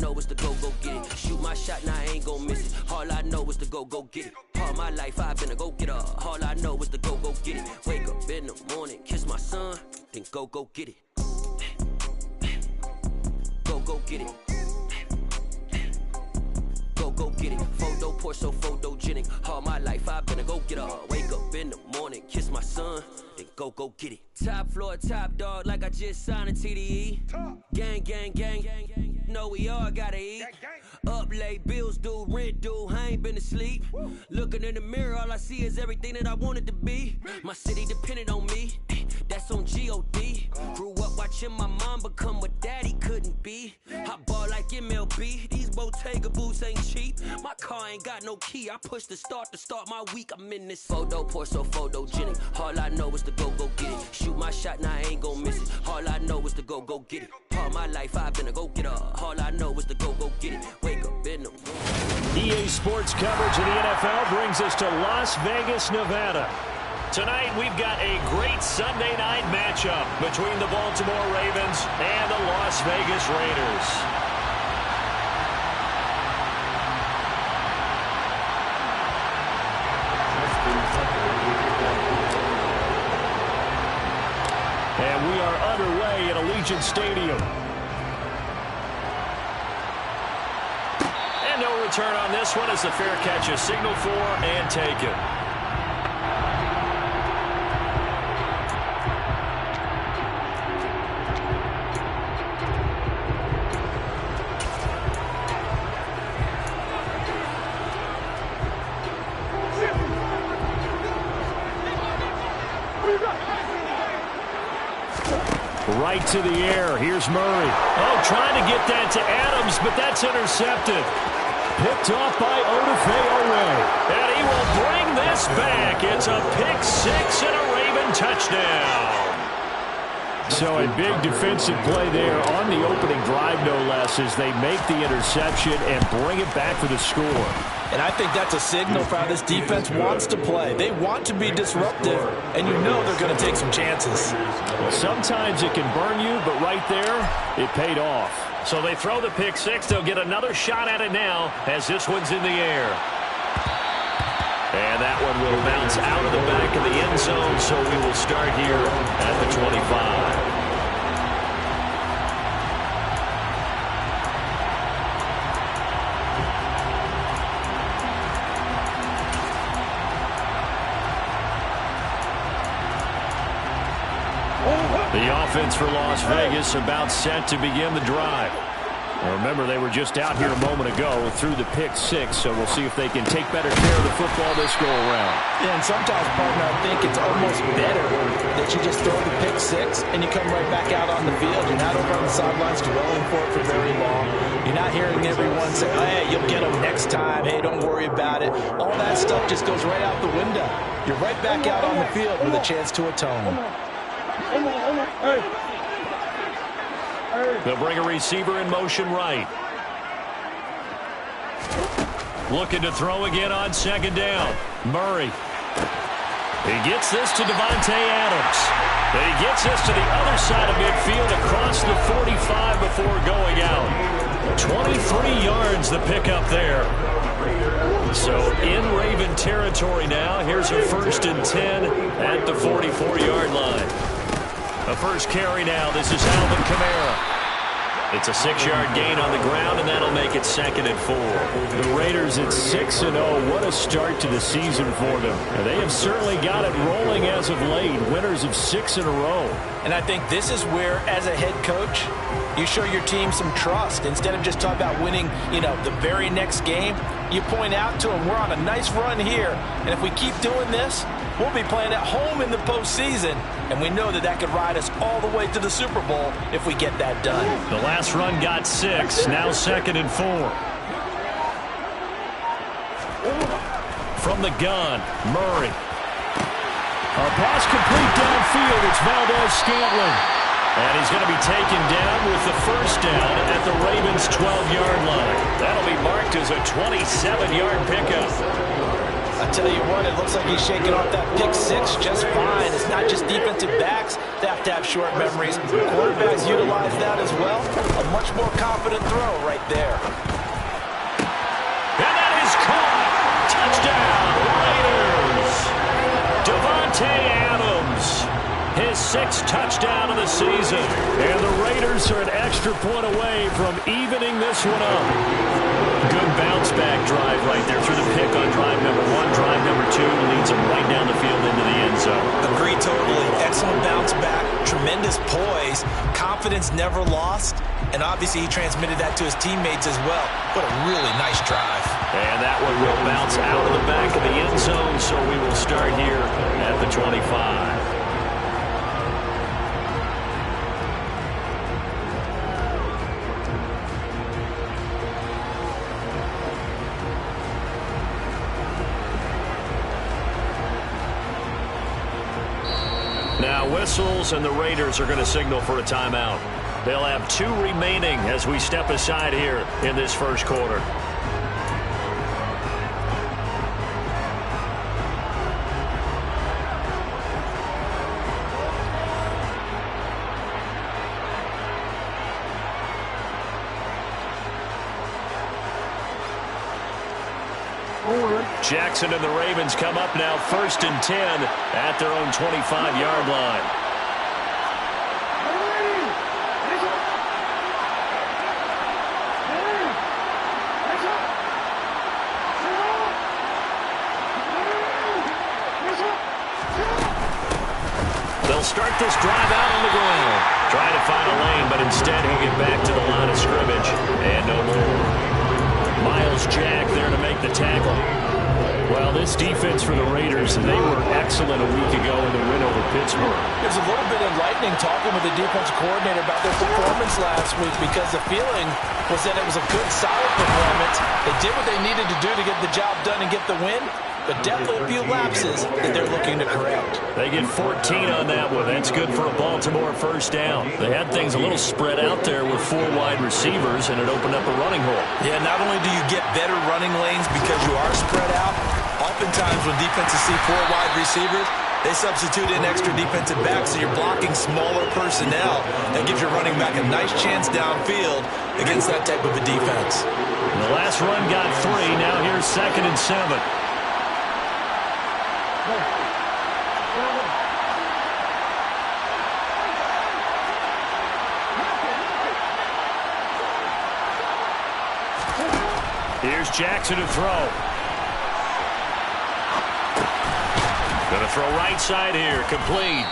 know is to go get it. Shoot my shot, now I ain't gon' miss it. All I know is to go get it. All my life I've been a go-getter. All I know is to go get it. Wake up in the morning, kiss my son, then go get it. Go get it. Go get it. Photo poor, so photogenic. All my life I've been a go-getter. Wake up in the morning, kiss my son, then go get it. Top floor, top dog, like I just signed a TDE. Gang. Know we all gotta eat. Up late, bills due, rent due, I ain't been asleep. Looking in the mirror, all I see is everything that I wanted to be. My city depended on me, that's on G.O.D. Grew up watching my mom become what daddy couldn't be. I ball like MLB, these Bottega boots ain't cheap. My car ain't got no key, I push the start to start my week. I'm in this photo poor, so photogenic. All I know is to go get it. Shoot my shot, now I ain't gon' miss it. All I know is to go get it. All my life I've been a go-getter. All I know is to go get it. Wake up in the morning. EA Sports coverage of the NFL brings us to Las Vegas, Nevada. Tonight we've got a great Sunday night matchup between the Baltimore Ravens and the Las Vegas Raiders. And we are underway at Allegiant Stadium. And no return on this one as the fair catch is signaled for and taken. Right to the air. Here's Murray. Oh, trying to get that to Adams, but that's intercepted. Picked off by Odafe-Oweh. And he will bring this back. It's a pick six and a Raven touchdown. So a big defensive play there on the opening drive, no less, as they make the interception and bring it back for the score. And I think that's a signal for how this defense wants to play. They want to be disruptive, and you know they're going to take some chances. Sometimes it can burn you, but right there, it paid off. So they throw the pick six. They'll get another shot at it now as this one's in the air. And that one will bounce out of the back of the end zone, so we will start here at the 25. The offense for Las Vegas about set to begin the drive. Well, remember, they were just out here a moment ago through the pick six, so we'll see if they can take better care of the football this go-around. Yeah, and sometimes, partner, I think it's almost better that you just throw the pick six and you come right back out on the field. You're not over on the sidelines dwelling for it for very long. You're not hearing everyone say, hey, you'll get them next time. Hey, don't worry about it. All that stuff just goes right out the window. You're right back out on the field with a chance to atone. They'll bring a receiver in motion right. Looking to throw again on second down. Murray. He gets this to Devontae Adams. And he gets this to the other side of midfield across the 45 before going out. 23 yards the pickup there. So in Raven territory now. Here's a 1st and 10 at the 44-yard line. A first carry now. This is Alvin Kamara. It's a 6-yard gain on the ground, and that'll make it 2nd and 4. The Raiders at 6-0. What a start to the season for them. They have certainly got it rolling as of late. Winners of 6 in a row. And I think this is where, as a head coach, you show your team some trust. Instead of just talking about winning, the very next game, you point out to them, we're on a nice run here. And if we keep doing this, we'll be playing at home in the postseason. And we know that could ride us all the way to the Super Bowl if we get that done. The last run got 6. Now 2nd and 4. From the gun, Murray. A pass complete downfield. It's Valdez-Scantling. And he's going to be taken down with the first down at the Ravens' 12-yard line. That'll be marked as a 27-yard pickup. I tell you what, it looks like he's shaking off that pick six just fine. It's not just defensive backs that have to have short memories. Quarterbacks utilize that as well. A much more confident throw right there. And that is caught. Touchdown, Raiders. Davante Adams, his sixth touchdown of the season. And the Raiders are an extra point away from evening this one up. Good bounce-back drive right there through the pick on drive number one. Drive number two leads them right down the field into the end zone. Agree totally. Excellent bounce-back, tremendous poise, confidence never lost, and obviously he transmitted that to his teammates as well. What a really nice drive. And that one will bounce out of the back of the end zone, so we will start here at the 25. Now whistles, and the Raiders are going to signal for a timeout. They'll have 2 remaining as we step aside here in this first quarter. Jackson and the Ravens come up now 1st and 10 at their own 25-yard line. They'll start this drive out on the ground. Trying to find a lane, but instead he'll get back to the line of scrimmage. And no more. Miles Jack there to make the tackle. Well, this defense for the Raiders, they were excellent a week ago in the win over Pittsburgh. There's a little bit enlightening talking with the defensive coordinator about their performance last week, because the feeling was that it was a good, solid performance. They did what they needed to do to get the job done and get the win, but definitely a few lapses that they're looking to correct. They get 14 on that one. That's good for a Baltimore first down. They had things a little spread out there with 4 wide receivers, and it opened up a running hole. Yeah, not only do you get better running lanes because you are spread out, oftentimes when defenses see 4 wide receivers, they substitute in extra defensive backs, so you're blocking smaller personnel. That gives your running back a nice chance downfield against that type of a defense. And the last run got 3. Now here's 2nd and 7. Here's Jackson to throw. Going to throw right side here, complete.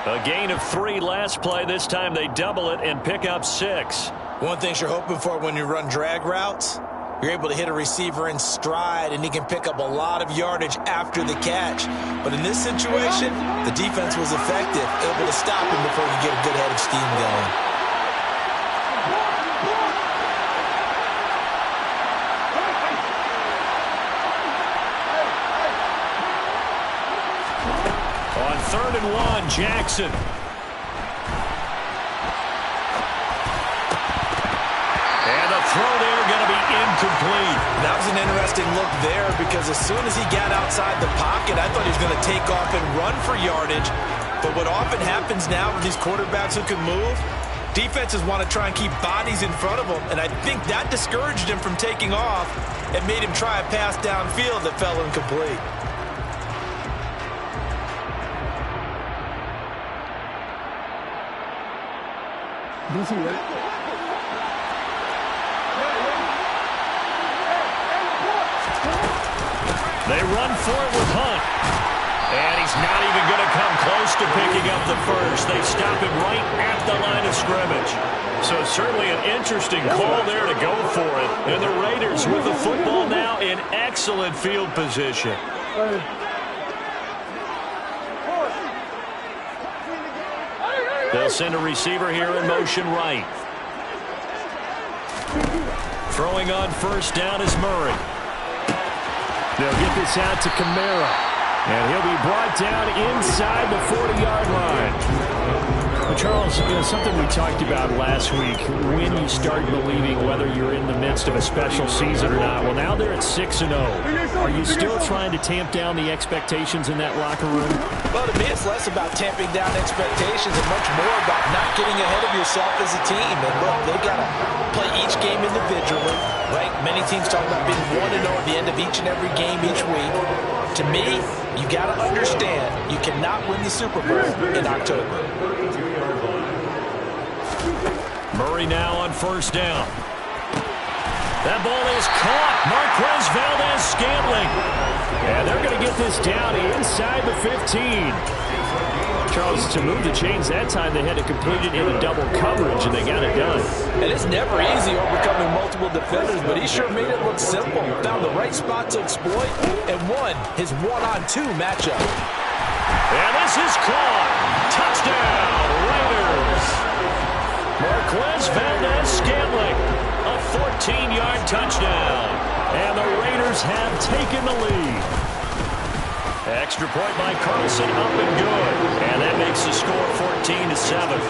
A gain of 3 last play. This time they double it and pick up 6. One thing you're hoping for when you run drag routes, you're able to hit a receiver in stride, and he can pick up a lot of yardage after the catch. But in this situation, the defense was effective, able to stop him before he get a good head of steam going. On 3rd and 1, Jackson. And the throw there going to be incomplete. That was an interesting look there, because as soon as he got outside the pocket, I thought he was going to take off and run for yardage. But what often happens now with these quarterbacks who can move, defenses want to try and keep bodies in front of them, and I think that discouraged him from taking off and made him try a pass downfield that fell incomplete. They run for it with Hunt. And he's not even going to come close to picking up the first. They stop him right at the line of scrimmage. So certainly an interesting call there to go for it. And the Raiders with the football now in excellent field position. They'll send a receiver here in motion right. Throwing on 1st down is Murray. They'll get this out to Kamara. And he'll be brought down inside the 40-yard line. Well, Charles, something we talked about last week, when you start believing whether you're in the midst of a special season or not. Well, now they're at 6-0. Are you still trying to tamp down the expectations in that locker room? Well, to me, it's less about tamping down expectations and much more about not getting ahead of yourself as a team. And look, they got to play each game individually, right? Many teams talk about being 1-0 at the end of each and every game each week. To me, you got to understand you cannot win the Super Bowl in October. Murray now on first down. That ball is caught. Marquez Valdez-Scantling. And they're going to get this down inside the 15. Charles, to move the chains that time, they had to complete it in a double coverage, and they got it done. And it's never easy overcoming multiple defenders, but he sure made it look simple. Found the right spot to exploit and won his one-on-two matchup. And this is caught. Touchdown, Raiders. Marquez Valdez-Scantling, a 14-yard touchdown. And the Raiders have taken the lead. Extra point by Carlson, up and good. And that makes the score 14-7.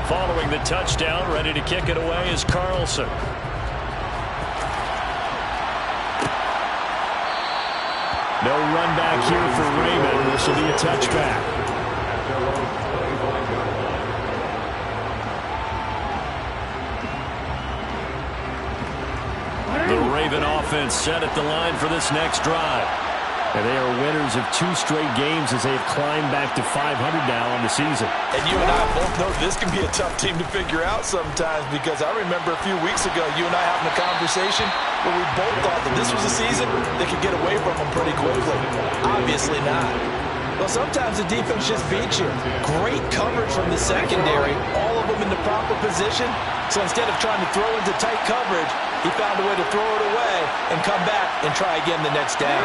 Following the touchdown, ready to kick it away is Carlson. No run back here for Raymond. This will be a touchback. The Raven offense set at the line for this next drive. And they are winners of 2 straight games as they have climbed back to 500 now on the season. And you and I both know this can be a tough team to figure out sometimes, because I remember a few weeks ago you and I having a conversation where we both thought that this was a season that could get away from them pretty quickly. Obviously not. Well, sometimes the defense just beats you. Great coverage from the secondary, all of them in the proper position. So instead of trying to throw into tight coverage, he found a way to throw it away and come back and try again the next down.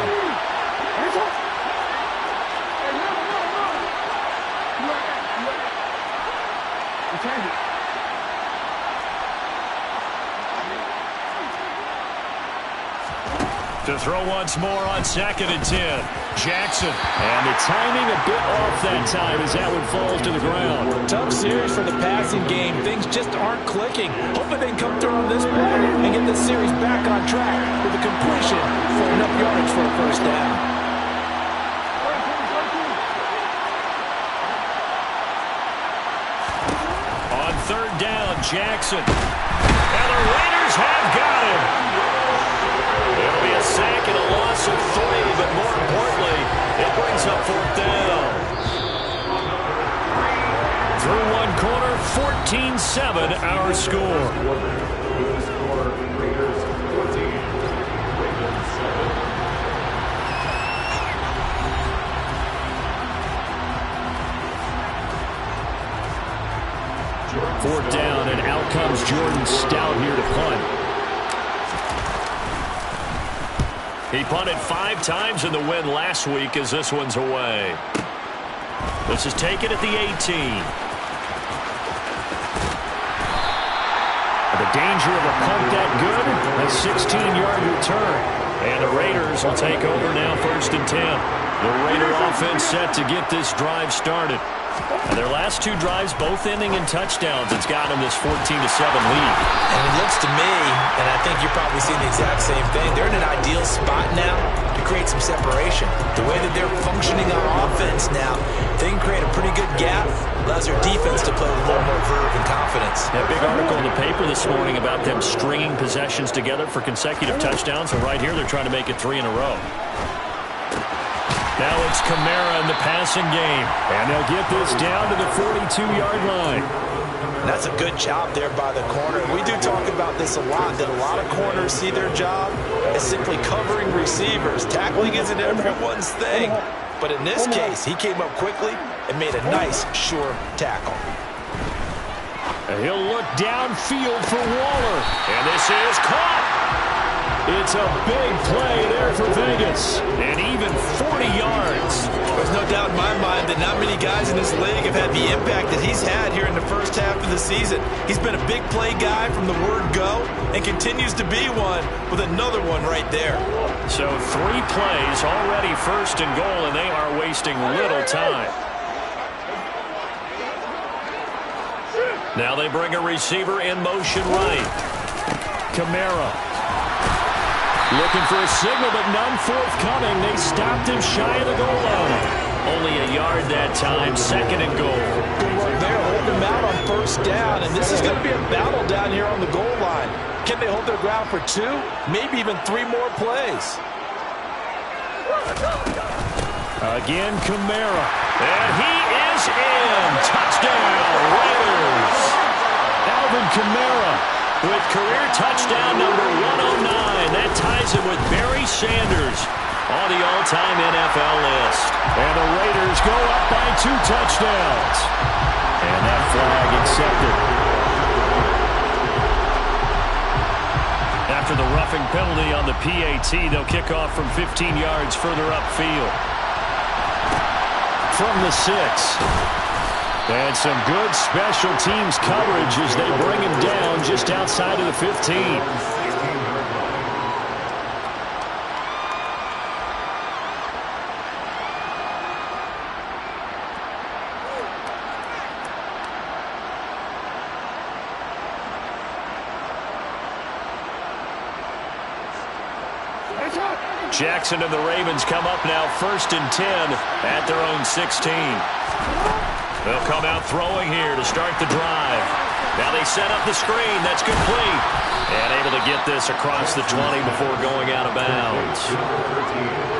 To throw once more on 2nd and 10. Jackson. And the timing a bit off that time as that one falls to the ground. Tough series for the passing game. Things just aren't clicking. Hoping they can come through on this play and get this series back on track with a completion for enough yardage for a first down. On 3rd down, Jackson. And the Raiders have got him. It'll be a sack and a loss of 3, but more importantly, it brings up 4th down. Through one corner, 14-7 our score. Fourth down, and out comes Jordan Stout here to punt. He punted 5 times in the win last week as this one's away. This is taken at the 18. The danger of a punt that good, a 16-yard return. And the Raiders will take over now 1st and 10. The Raider offense set to get this drive started. And their last 2 drives both ending in touchdowns. It's got them this 14-7 lead. And it looks to me, and I think you're probably seeing the exact same thing, they're in an ideal spot now to create some separation. The way that they're functioning on offense now, they can create a pretty good gap, allows their defense to play with a little more verve and confidence. That big article in the paper this morning about them stringing possessions together for consecutive touchdowns. And right here, they're trying to make it 3 in a row. Now it's Kamara in the passing game. And they'll get this down to the 42-yard line. That's a good job there by the corner. We do talk about this a lot, that a lot of corners see their job as simply covering receivers. Tackling isn't everyone's thing. But in this case, he came up quickly and made a nice, sure tackle. And he'll look downfield for Waller. And this is caught. It's a big play there for Vegas. And even 40 yards. There's no doubt in my mind that not many guys in this league have had the impact that he's had here in the first half of the season. He's been a big play guy from the word go and continues to be one with another one right there. So 3 plays already first and goal, and they are wasting little time. Now they bring a receiver in motion right. Kamara. Looking for a signal, but none forthcoming. They stopped him shy of the goal line. Only a yard that time, second and goal. Good work there, holding him out on first down, and this is going to be a battle down here on the goal line. Can they hold their ground for 2, maybe even 3 more plays? Again, Kamara. And he is in. Touchdown, Raiders. Alvin Kamara with career touchdown number 109. That ties him with Barry Sanders on the all-time NFL list. And the Raiders go up by 2 touchdowns. And that flag accepted. After the roughing penalty on the PAT, they'll kick off from 15 yards further upfield. From the 6. And some good special teams coverage as they bring him down just outside of the 15. Jackson and the Ravens come up now 1st and 10 at their own 16. They'll come out throwing here to start the drive. Now they set up the screen. That's complete. And able to get this across the 20 before going out of bounds.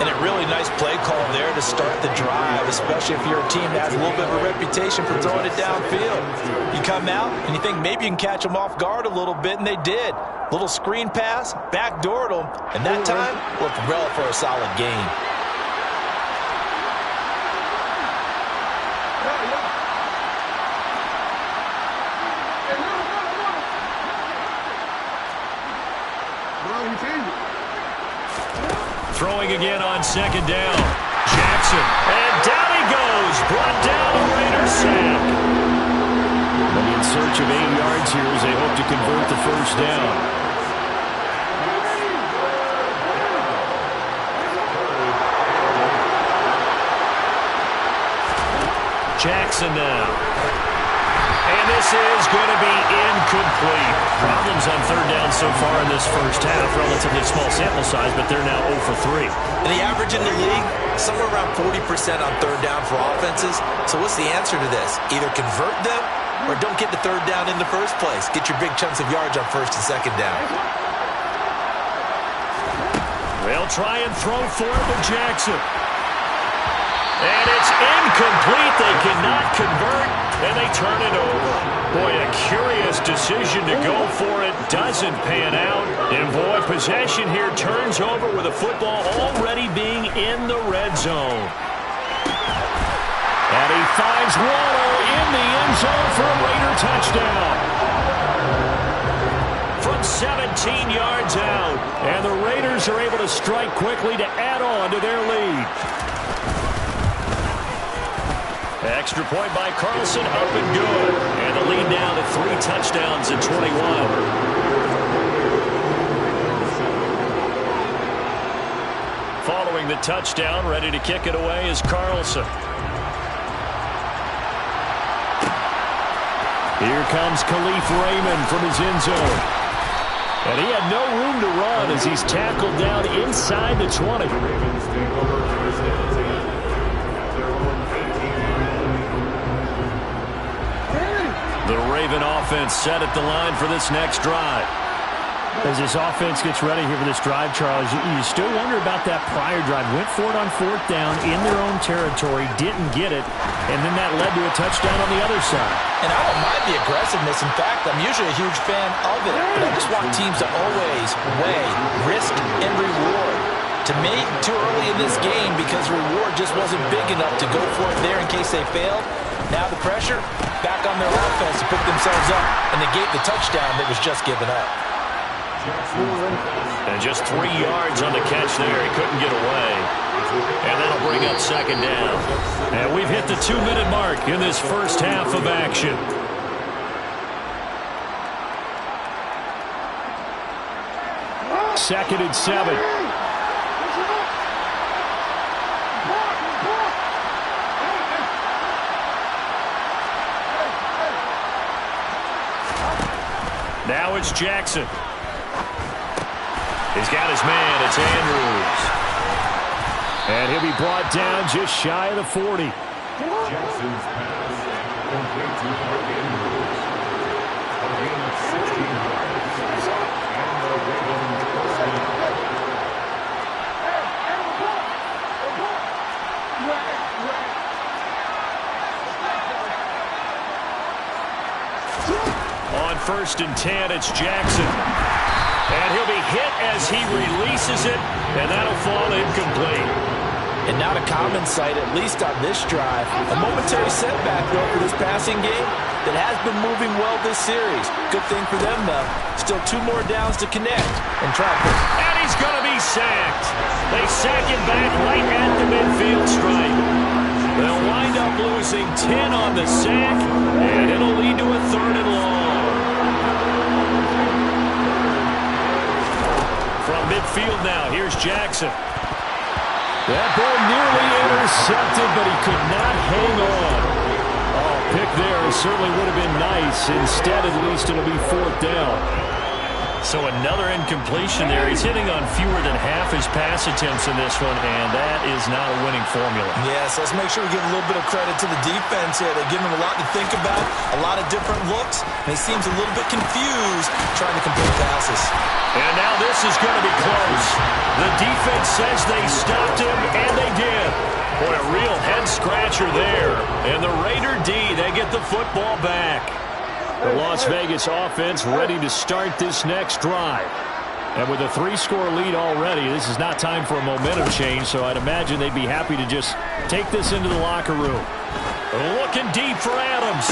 And a really nice play call there to start the drive, especially if you're a team that has a little bit of a reputation for throwing it downfield. You come out and you think maybe you can catch them off guard a little bit, and they did. Little screen pass, backdoored them, and that time looked well for a solid gain. Throwing again on 2nd down. Jackson. And down he goes. Brought down a Raiders sack. In search of 8 yards here as they hope to convert the first down. Jackson now. And this is going to be incomplete. Problems on 3rd down so far in this first half. Relatively small sample size, but they're now 0 for 3. And the average in the league, somewhere around 40% on 3rd down for offenses. So what's the answer to this? Either convert them or don't get the 3rd down in the first place. Get your big chunks of yards on 1st and 2nd down. They'll try and throw for it to Jackson. And it's incomplete. They cannot convert, and they turn it over. Boy, a curious decision to go for it. Doesn't pan out. And, boy, possession here turns over with the football already being in the red zone. And he finds Waller in the end zone for a Raider touchdown. From 17 yards out. And the Raiders are able to strike quickly to add on to their lead. Extra point by Carlson, up and good. And the lead now to 3 touchdowns at 21. Following the touchdown, ready to kick it away is Carlson. Here comes Khalif Raymond from his end zone. And he had no room to run as he's tackled down inside the 20. The Raven offense set at the line for this next drive. As this offense gets ready here for this drive, Charles, you still wonder about that prior drive. Went for it on 4th down in their own territory, didn't get it, and then that led to a touchdown on the other side. And I don't mind the aggressiveness. In fact, I'm usually a huge fan of it. But I just want teams to always weigh risk and reward. To me, too early in this game because reward just wasn't big enough to go for it there in case they failed. Now the pressure back on their offense to pick themselves up and negate the touchdown that was just given up. And just 3 yards on the catch there. He couldn't get away. And that'll bring up second down. And we've hit the 2-minute mark in this first half of action. Second and 7. Now it's Jackson. He's got his man. It's Andrews. And he'll be brought down just shy of the 40. Jackson's pass complete to Mark Andrews. A gain of 16 yards. And the Ravens first down. On 1st and 10, it's Jackson. And he'll be hit as he releases it, and that'll fall incomplete. And not a common sight, at least on this drive. A momentary setback, though, for this passing game that has been moving well this series. Good thing for them, though. Still 2 more downs to connect and try to... And he's going to be sacked. They sack him back right at the midfield stripe. They'll wind up losing 10 on the sack, and it'll lead to a 3rd and long. From midfield now, here's Jackson. That ball nearly intercepted, but he could not hang on. Oh, pick there certainly would have been nice. Instead, at least it'll be 4th down. So another incompletion there. He's hitting on fewer than half his pass attempts in this one, and that is not a winning formula. Yes, let's make sure we give a little bit of credit to the defense here. They're giving him a lot to think about, a lot of different looks, and he seems a little bit confused trying to complete passes. And now this is going to be close. The defense says they stopped him, and they did. Boy, a real head-scratcher there. And the Raider D, they get the football back. The Las Vegas offense ready to start this next drive. And with a 3-score lead already, this is not time for a momentum change, so I'd imagine they'd be happy to just take this into the locker room. Looking deep for Adams.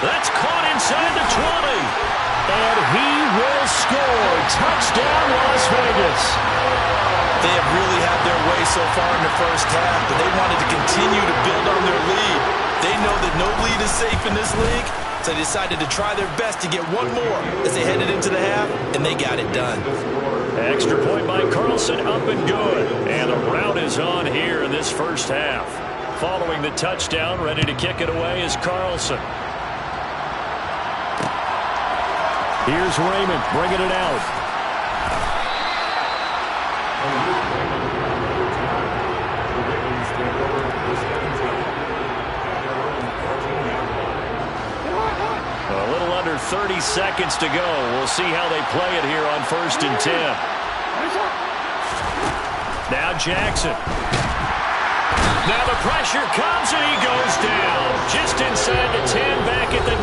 That's caught inside the 20. And he will score. Touchdown, Las Vegas. They have really had their way so far in the first half, but they wanted to continue to build on their lead. They know that no lead is safe in this league, so they decided to try their best to get one more as they headed into the half, and they got it done. Extra point by Carlson, up and good. And the route is on here in this first half. Following the touchdown, ready to kick it away is Carlson. Here's Raymond bringing it out. A little under 30 seconds to go. We'll see how they play it here on 1st and 10. Now Jackson. Now the pressure comes and he goes down. Just inside the 10, back at the 9.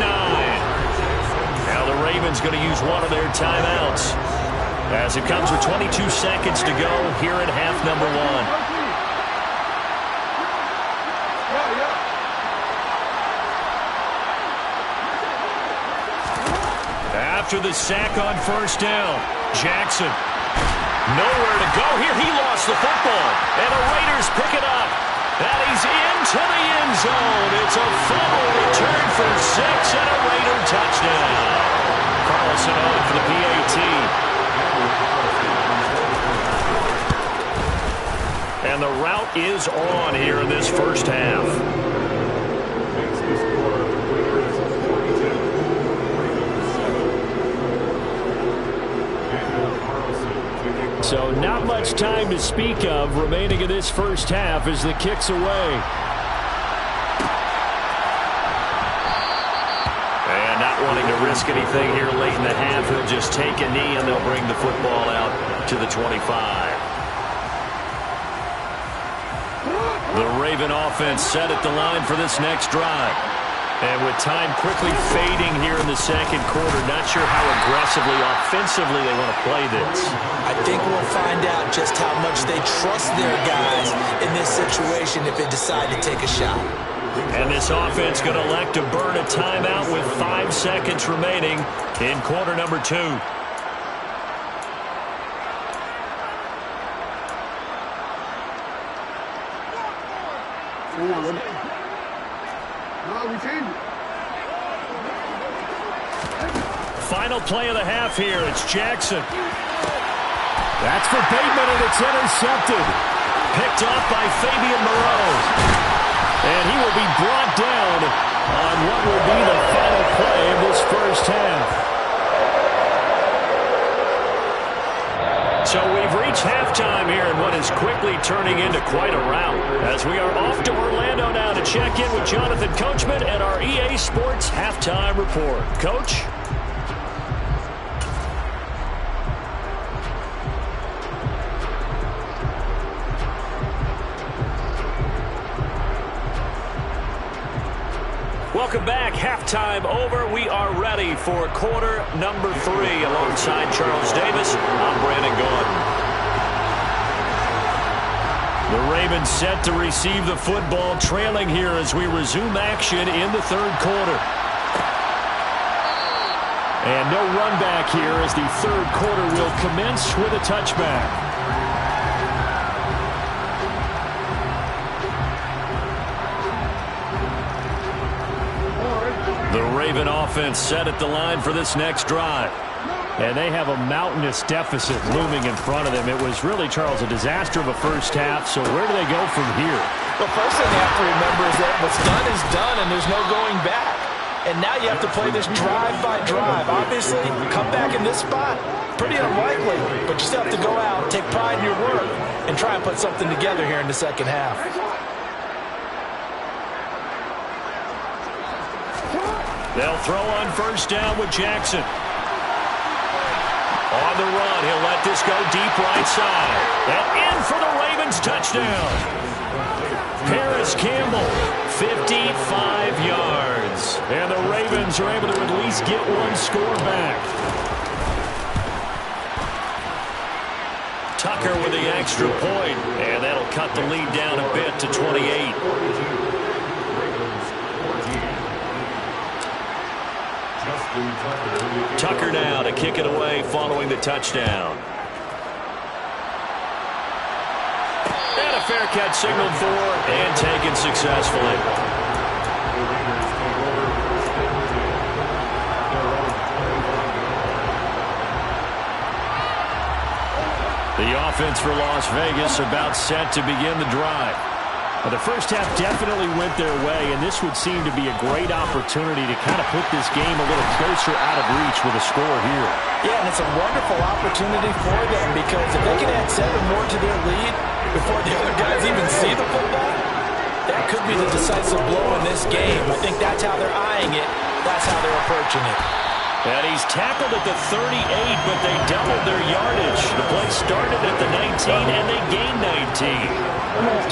Now the Ravens going to use one of their timeouts as it comes with 22 seconds to go here in half number 1. After the sack on 1st down, Jackson nowhere to go here. He lost the football, and the Raiders pick it up. And he's into the end zone. It's a fumble return for 6 and a Raider touchdown. Carlson on for the PAT. And the route is on here in this first half. So not much time to speak of remaining in this first half as the kick's away. And not wanting to risk anything here late in the half, he'll just take a knee and they'll bring the football out to the 25. The Raven offense set at the line for this next drive. And with time quickly fading here in the second quarter, not sure how aggressively, offensively they want to play this. I think we'll find out just how much they trust their guys in this situation if they decide to take a shot. And this offense going to elect to burn a timeout with 5 seconds remaining in quarter number 2. Final play of the half here. It's Jackson. That's for Bateman, and it's intercepted. Picked off by Fabian Moreau. And he will be brought down on what will be the final play of this first half. So we've reached halftime here in what is quickly turning into quite a rout. As we are off to Orlando now to check in with Jonathan Coachman and our EA Sports Halftime Report. Coach? Welcome back. Halftime over. We are ready for quarter number 3. Alongside Charles Davis, I'm Brandon Gaudin. The Ravens set to receive the football, trailing here as we resume action in the third quarter. And no run back here as the third quarter will commence with a touchback. The Raven offense set at the line for this next drive. And they have a mountainous deficit looming in front of them. It was really, Charles, a disaster of a first half. So where do they go from here? The first thing you have to remember is that what's done is done, and there's no going back. And now you have to play this drive by drive. Obviously, come back in this spot, pretty unlikely. But you still have to go out, take pride in your work, and try and put something together here in the second half. They'll throw on first down with Jackson. On the run, he'll let this go deep right side. And in for the Ravens touchdown. Paris Campbell, 55 yards. And the Ravens are able to at least get one score back. Tucker with the extra point. And that'll cut the lead down a bit to 28. Tucker now to kick it away following the touchdown. And a fair catch signaled for and taken successfully. The offense for Las Vegas about set to begin the drive. The first half definitely went their way, and this would seem to be a great opportunity to kind of put this game a little closer out of reach with a score here. Yeah, and it's a wonderful opportunity for them because if they can add 7 more to their lead before the other guys even see the football, that could be the decisive blow in this game. I think that's how they're eyeing it. That's how they're approaching it. And he's tackled at the 38, but they doubled their yardage. The play started at the 19, and they gained 19.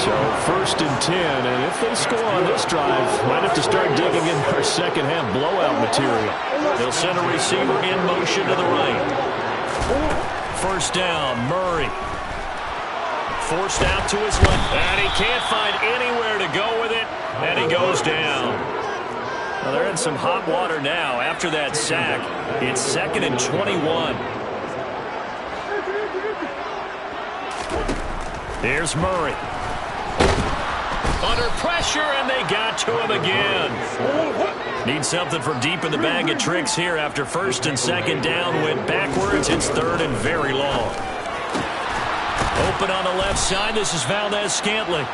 So first and 10, and if they score on this drive, might have to start digging in their second half blowout material. They'll send a receiver in motion to the right. First down, Murray. Forced out to his left, and he can't find anywhere to go with it, and he goes down. Well, they're in some hot water now. After that sack, it's 2nd and 21. Here's Murray. Under pressure, and they got to him again. Need something from deep in the bag of tricks here after first and second down went backwards. It's 3rd and very long. Open on the left side. This is Valdez-Scantling.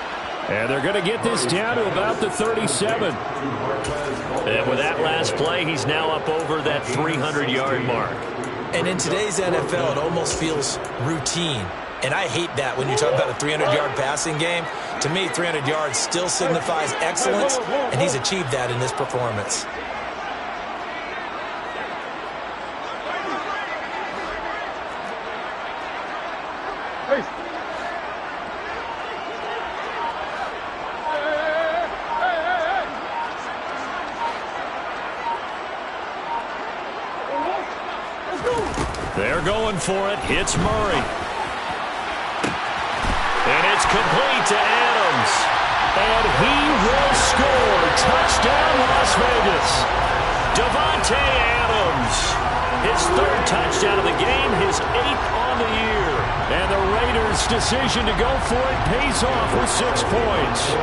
And they're going to get this down to about the 37. And with that last play, he's now up over that 300-yard mark. And in today's NFL, it almost feels routine. And I hate that when you talk about a 300-yard passing game. To me, 300 yards still signifies excellence, and he's achieved that in this performance. They're going for it. It's Murray. And it's complete to Adams. And he will score His third touchdown of the game, his 8th on the year. And the Raiders' decision to go for it pays off with 6 points.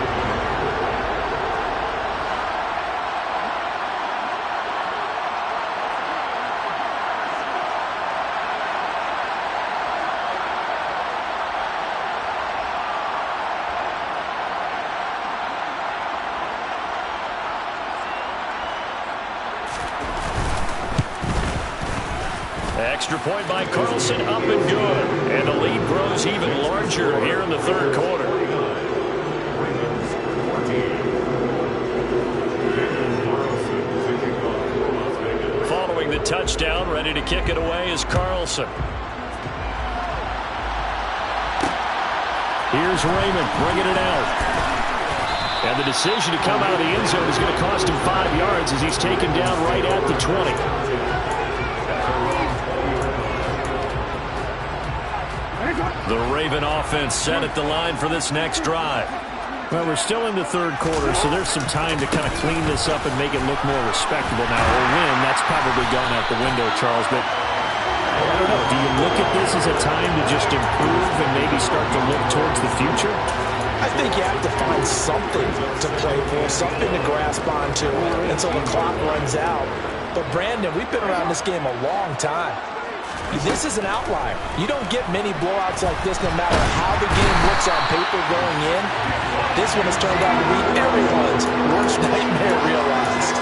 Extra point by Carlson, up and good. And the lead grows even larger here in the third quarter. Following the touchdown, ready to kick it away is Carlson. Here's Raymond bringing it out. And the decision to come out of the end zone is going to cost him 5 yards as he's taken down right at the 20. The Raven offense set at the line for this next drive. Well, we're still in the third quarter, so there's some time to kind of clean this up and make it look more respectable now. A win, that's probably gone out the window, Charles. But I don't know. Do you look at this as a time to just improve and maybe start to look towards the future? I think you have to find something to play for, something to grasp onto until the clock runs out. But, Brandon, we've been around this game a long time. This is an outlier. You don't get many blowouts like this no matter how the game looks on paper going in. This one has turned out to be everyone's worst nightmare realized.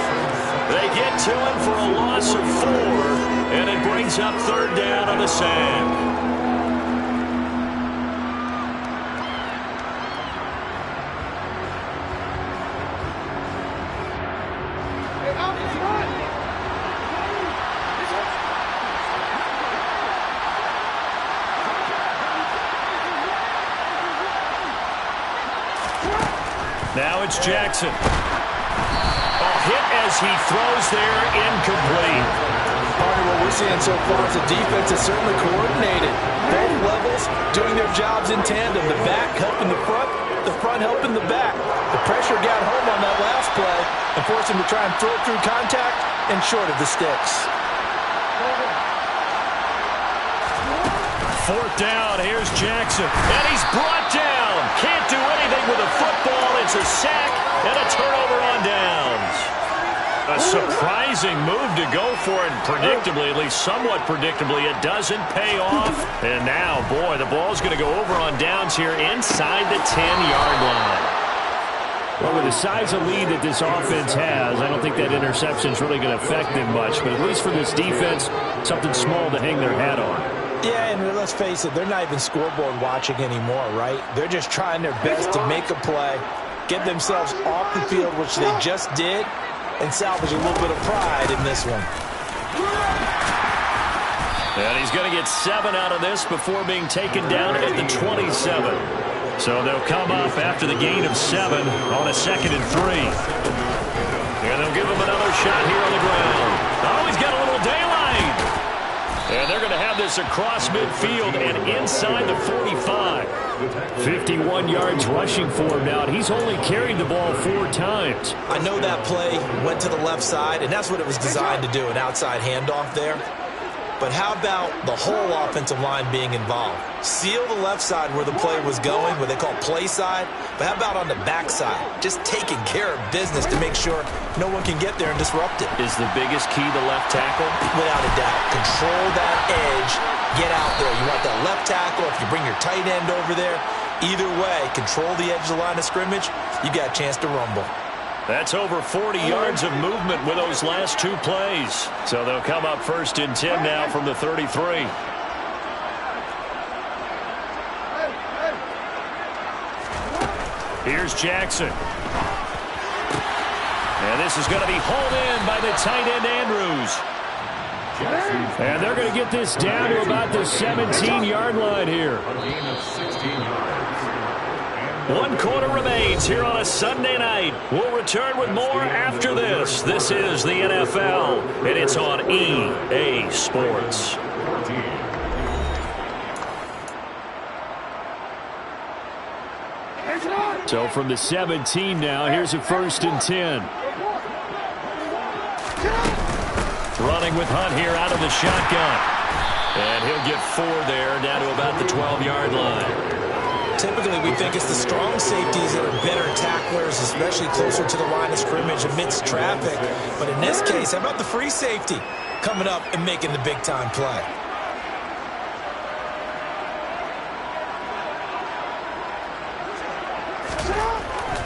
They get to him for a loss of 4, and it brings up third down on the sand. Now it's Jackson. A hit as he throws there, incomplete. Partner, what we're seeing so far is the defense is certainly coordinated. Both levels doing their jobs in tandem. The back helping the front helping the back. The pressure got home on that last play and forced him to try and throw it through contact and short of the sticks. Fourth down, here's Jackson. And he's brought down. Can't do anything with a football. It's a sack and a turnover on downs. A surprising move to go for it, and predictably, at least somewhat predictably, it doesn't pay off. And now, boy, the ball's going to go over on downs here inside the 10-yard line. Well, with the size of lead that this offense has, I don't think that interception is really going to affect them much. But at least for this defense, something small to hang their hat on. Yeah, and let's face it, they're not even scoreboard watching anymore, right? They're just trying their best to make a play, get themselves off the field, which they just did, and salvage a little bit of pride in this one. And he's going to get 7 out of this before being taken down at the 27. So they'll come up after the gain of 7 on a 2nd and 3. And they'll give him another shot here on the ground. Oh, he's got a little daylight. And they're going to have this across midfield and inside the 45. 51 yards rushing for him now, and he's only carried the ball 4 times. I know that play went to the left side, and that's what it was designed to do, an outside handoff there. But how about the whole offensive line being involved? Seal the left side where the play was going, what they call play side. But how about on the back side? Just taking care of business to make sure no one can get there and disrupt it. Is the biggest key the left tackle? Without a doubt. Control that edge. Get out there. You want that left tackle. If you bring your tight end over there, either way, control the edge of the line of scrimmage. You got a chance to rumble. That's over 40 yards of movement with those last 2 plays. So they'll come up 1st and 10 now from the 33. Here's Jackson. And this is going to be hauled in by the tight end Andrews. And they're going to get this down to about the 17-yard line here. 1 quarter remains here on a Sunday night. We'll return with more after this. This is the NFL, and it's on EA Sports. So from the 17 now, here's a 1st and 10. Running with Hunt here out of the shotgun. And he'll get 4 there, down to about the 12-yard line. Typically, we think it's the strong safeties that are better tacklers, especially closer to the line of scrimmage amidst traffic. But in this case, how about the free safety coming up and making the big-time play?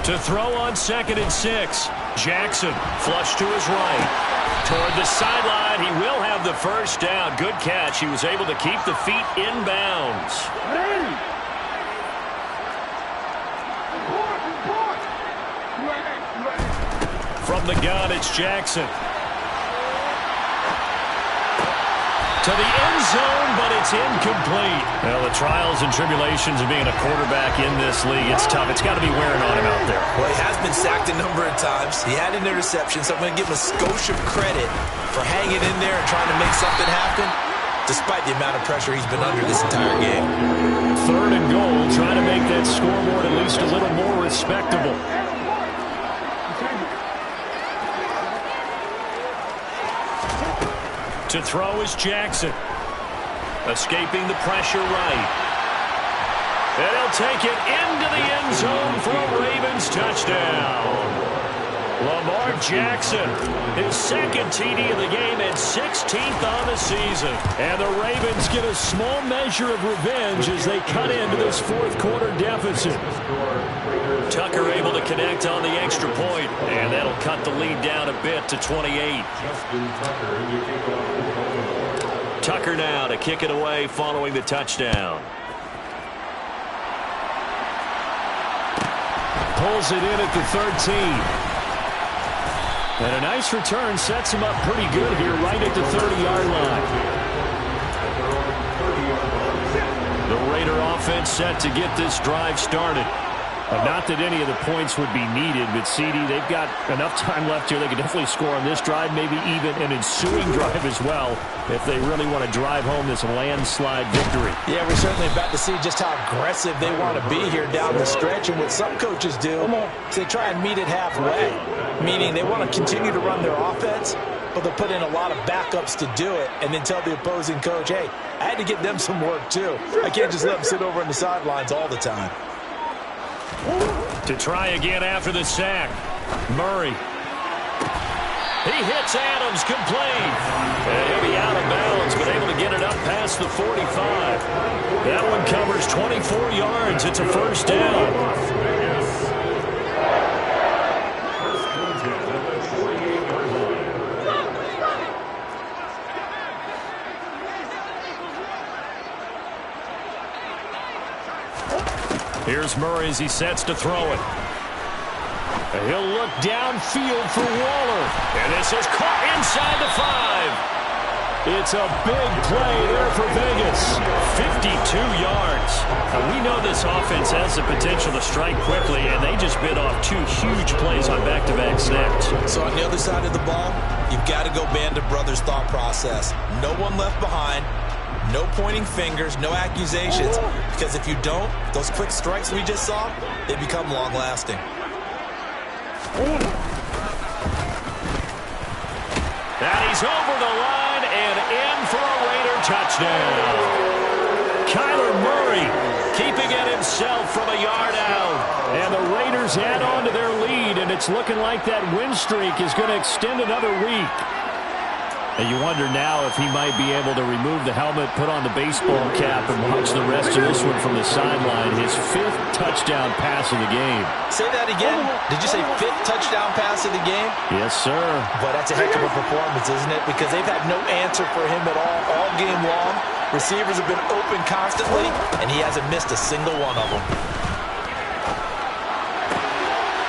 To throw on 2nd and 6. Jackson, flush to his right. Toward the sideline, he will have the first down. Good catch. He was able to keep the feet in bounds. From the gun, it's Jackson. To the end zone, but it's incomplete. Well, the trials and tribulations of being a quarterback in this league, it's tough. It's got to be wearing on him out there. Well, he has been sacked a number of times. He had an interception, so I'm going to give him a skosh of credit for hanging in there and trying to make something happen, despite the amount of pressure he's been under this entire game. 3rd and goal, trying to make that scoreboard at least a little more respectable. To throw is Jackson. Escaping the pressure right. And he'll take it into the end zone for a Ravens touchdown. Lamar Jackson, his 2nd TD of the game and 16th on the season. And the Ravens get a small measure of revenge as they cut into this 4th quarter deficit. Tucker able to connect on the extra point, and that'll cut the lead down a bit to 28. Tucker now to kick it away following the touchdown. Pulls it in at the 13. And a nice return sets him up pretty good here right at the 30-yard line. The Raider offense set to get this drive started. Not that any of the points would be needed, but CD, they've got enough time left here. They can definitely score on this drive, maybe even an ensuing drive as well, if they really want to drive home this landslide victory. Yeah, we're certainly about to see just how aggressive they want to be here down the stretch. And what some coaches do is they try and meet it halfway, meaning they want to continue to run their offense, but they'll put in a lot of backups to do it and then tell the opposing coach, hey, I had to get them some work too. I can't just let them sit over on the sidelines all the time. To try again after the sack. Murray. He hits Adams complete. And he'll be out of bounds, but able to get it up past the 45. That one covers 24 yards. It's a first down. Here's Murray as he sets to throw it. And he'll look downfield for Waller. And this is caught inside the 5. It's a big play there for Vegas. 52 yards. Now, we know this offense has the potential to strike quickly, and they just bit off 2 huge plays on back-to-back snaps. So on the other side of the ball, you've got to go Band of Brothers thought process. No one left behind. No pointing fingers, no accusations, because if you don't, those quick strikes we just saw, they become long-lasting. And he's over the line and in for a Raider touchdown. Kyler Murray keeping it himself from a yard out. And the Raiders add on to their lead, and it's looking like that win streak is going to extend another week. And you wonder now if he might be able to remove the helmet, put on the baseball cap, and watch the rest of this one from the sideline. His 5th touchdown pass of the game. Say that again. Did you say 5th touchdown pass of the game? Yes, sir. But that's a heck of a performance, isn't it? Because they've had no answer for him at all game long. Receivers have been open constantly, and he hasn't missed a single one of them.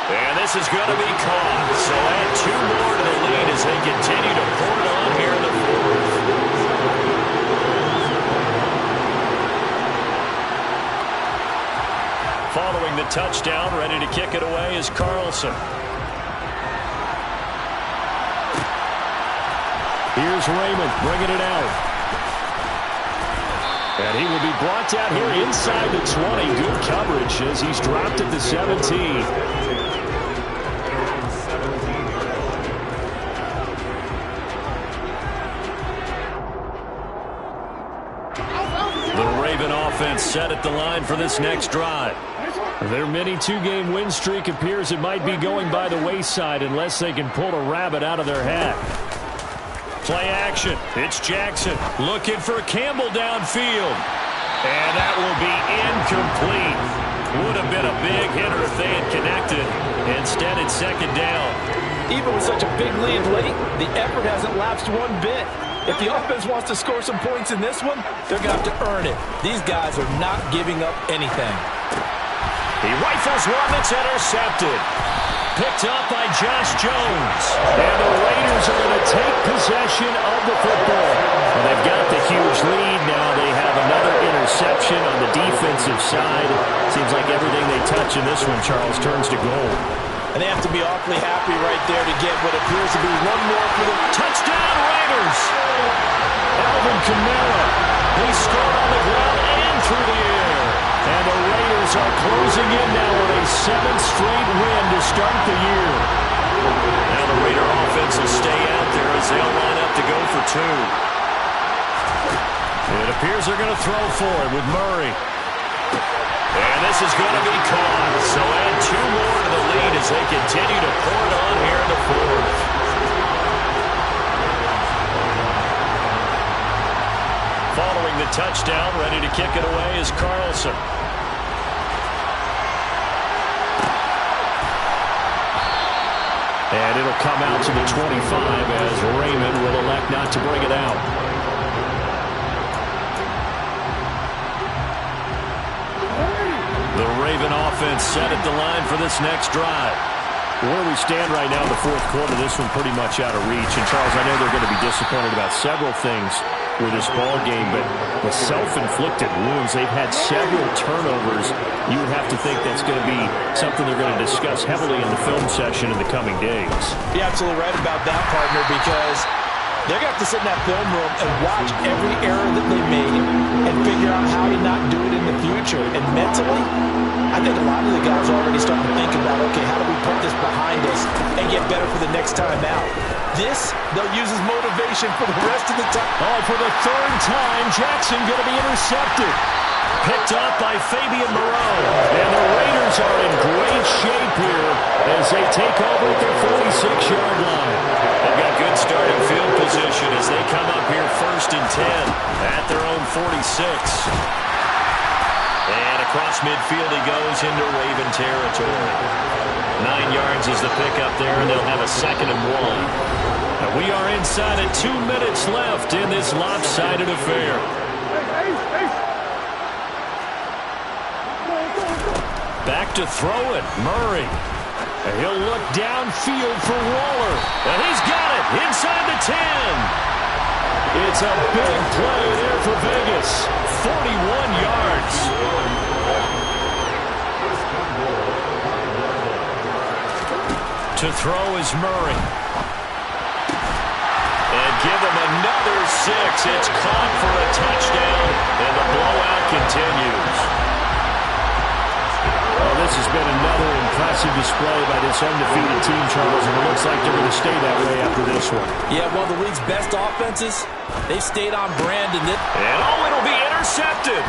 And this is going to be caught. So add 2 more to the lead as they continue to pour it on here in the 4th. Following the touchdown, ready to kick it away is Carlson. Here's Raymond bringing it out. And he will be brought down here inside the 20. Good coverage as he's dropped at the 17. offense set at the line for this next drive. Their mini two-game win streak appears it might be going by the wayside unless they can pull a rabbit out of their hat. Play action. It's Jackson looking for Campbell downfield. And that will be incomplete. Would have been a big hitter if they had connected. Instead, it's second down. Even with such a big lead late, the effort hasn't lapsed one bit. If the offense wants to score some points in this one, they're going to have to earn it. These guys are not giving up anything. He rifles one that's intercepted. Picked up by Josh Jones. And the Raiders are going to take possession of the football. And they've got the huge lead. Now they have another interception on the defensive side. Seems like everything they touch in this one, Charles, turns to gold. And they have to be awfully happy right there to get what appears to be one more for the touchdown Raiders. Alvin Kamara. He scored on the ground and through the air. And the Raiders are closing in now with a 7th straight win to start the year. Now the Raider offense will stay out there as they'll line up to go for two. It appears they're going to throw for it with Murray. And this is going to be caught. So add 2 more to the lead as they continue to pour it on here in the fourth. Following the touchdown, ready to kick it away is Carlson. And it'll come out to the 25 as Raymond will elect not to bring it out. The Raven offense set at the line for this next drive. Where we stand right now in the fourth quarter, this one pretty much out of reach. And, Charles, I know they're going to be disappointed about several things with this ball game, but the self-inflicted wounds, they've had several turnovers. You would have to think that's going to be something they're going to discuss heavily in the film session in the coming days. You're absolutely right about that, partner, because they're going to have to sit in that film room and watch every error that they made and figure out how to not do it in the future. And mentally, I think a lot of the guys are already starting to think about, okay, how do we put this behind us and get better for the next time out? This, they'll use as motivation for the rest of the time. Oh, for the 3rd time, Jackson going to be intercepted. Picked up by Fabian Moreau. And the Raiders are in great shape here as they take over at their 46-yard line. They've got good starting field position as they come up here 1st and 10 at their own 46. And across midfield he goes into Raven territory. 9 yards is the pickup there, and they'll have a 2nd and 1. And we are inside of 2 minutes left in this lopsided affair. Back to throw it, Murray. And he'll look downfield for Waller. And he's got it inside the 10. It's a big play there for Vegas. 41 yards. To throw is Murray. And give him another 6. It's caught for a touchdown. And the blowout continues. Well, this has been another impressive display by this undefeated team, Charles, and it looks like they're going to stay that way after this one. Yeah, one of the league's best offenses. They've stayed on brand in it. And oh, it'll be intercepted.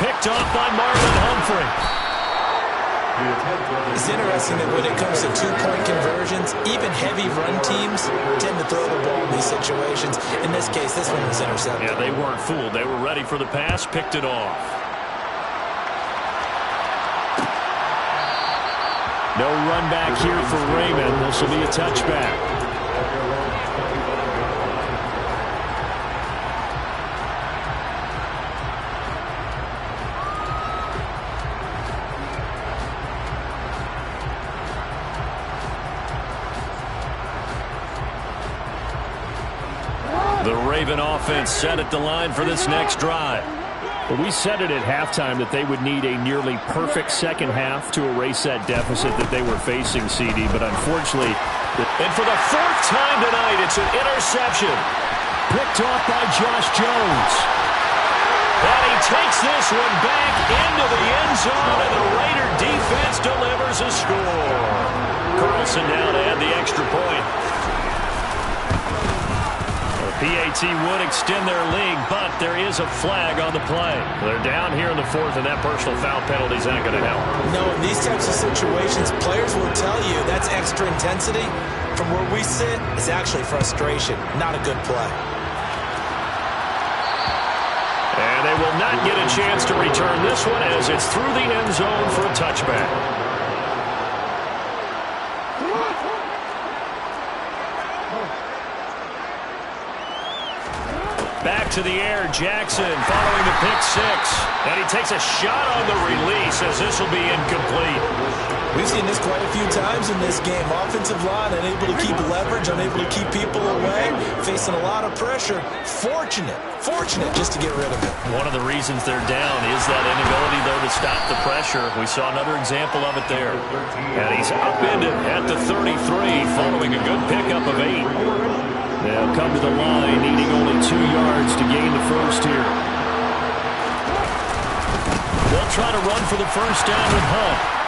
Picked off by Marlon Humphrey. It's interesting that when it comes to 2-point conversions, even heavy run teams tend to throw the ball in these situations. In this case, this one was intercepted. Yeah, they weren't fooled. They were ready for the pass, picked it off. No run back here for Raymond. This will be a touchback. The Raven offense set at the line for this next drive. Well, we said it at halftime that they would need a nearly perfect second half to erase that deficit that they were facing, CD, but unfortunately... And for the 4th time tonight, it's an interception. Picked off by Josh Jones. And he takes this one back into the end zone, and the Raider defense delivers a score. Carlson now to add the extra point. PAT would extend their lead, but there is a flag on the play. They're down here in the fourth, and that personal foul penalty is not going to help. No, in these types of situations, players will tell you that's extra intensity. From where we sit, it's actually frustration, not a good play. And they will not get a chance to return this one as it's through the end zone for a touchback. Back to the air, Jackson following the pick six. And he takes a shot on the release as this will be incomplete. We've seen this quite a few times in this game. Offensive line unable to keep leverage, unable to keep people away, facing a lot of pressure. Fortunate just to get rid of it. One of the reasons they're down is that inability, though, to stop the pressure. We saw another example of it there. And he's upended at the 33 following a good pickup of 8. They'll come to the line, needing only 2 yards to gain the first here. They'll try to run for the first down with Hunt.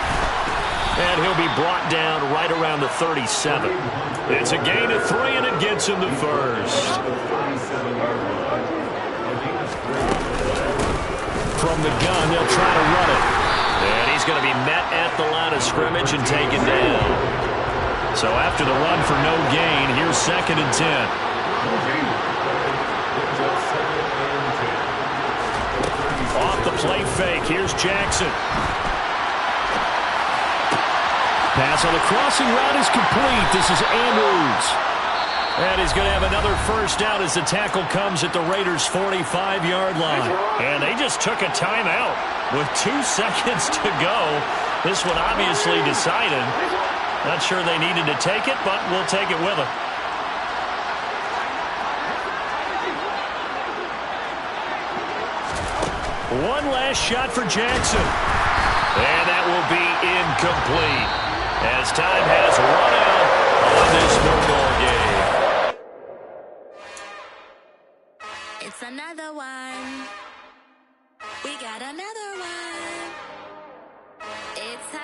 And he'll be brought down right around the 37. It's a gain of 3, and it gets him the first. From the gun, they'll try to run it. And he's going to be met at the line of scrimmage and taken down. So after the run for no gain, here's 2nd and 10. Off the play fake, here's Jackson. Pass on the crossing route is complete. This is Andrews. And he's going to have another first down as the tackle comes at the Raiders' 45-yard line. And they just took a timeout with 2 seconds to go. This one obviously decided. Not sure they needed to take it, but we'll take it with them. One last shot for Jackson. And that will be incomplete as time has run out on this football game. It's another one.